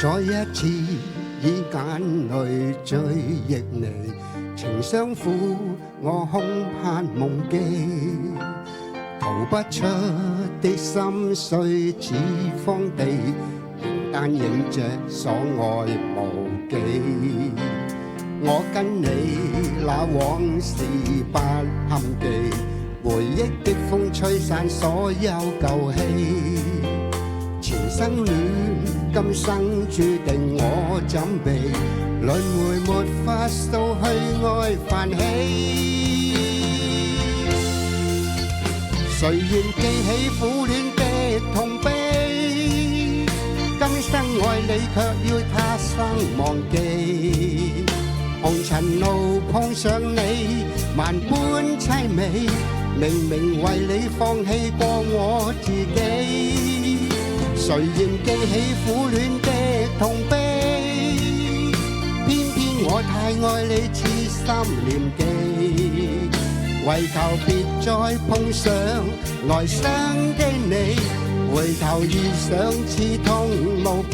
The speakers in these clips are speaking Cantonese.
再一次以眼淚追憶你，情相負我恐怕夢記，逃不出的心碎似荒地，形單影隻所愛無幾。我跟你那往事不堪記，回憶的風吹散所有舊戲，前生戀今生注定我怎避，輪迴沒法掃去愛泛起。誰願記起苦戀的痛悲，今生愛你卻要他生忘記。紅塵路碰上你，萬般凄美，明明為你放棄過我自己。誰願記起苦戀的痛悲，偏偏我太愛你痴心念記，為求別再碰上來生的你，回頭遇上刺痛無比，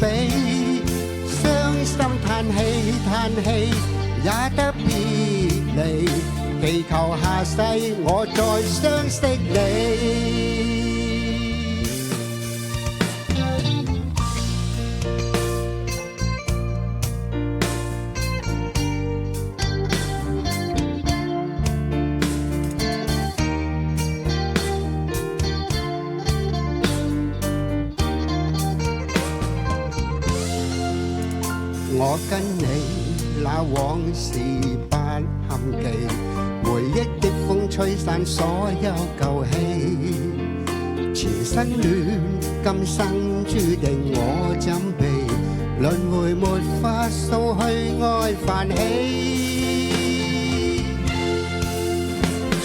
傷心嘆氣嘆氣也得別離，祈求下世我再相識你。我跟你那往事不堪記，回憶的風吹散所有舊戲，前生戀今生注定我怎避，輪迴沒法掃去愛泛起。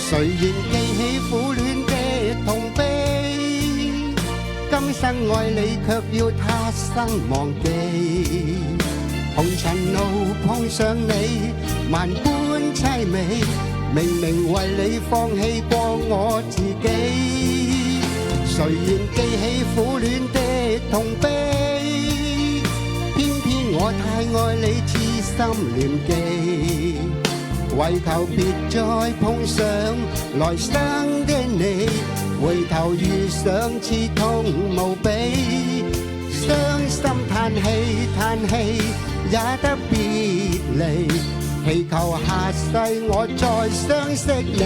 誰願記起苦戀的痛悲，今生愛你卻要他生忘記。紅塵路碰上你，萬般凄美，明明為你放棄過我自己。誰願記起苦戀的痛悲，偏偏我太愛你痴心念記，為求別再碰上來生的你，回頭遇上刺痛無比，傷心嘆氣嘆氣也得別離，祈求下世我再相識你。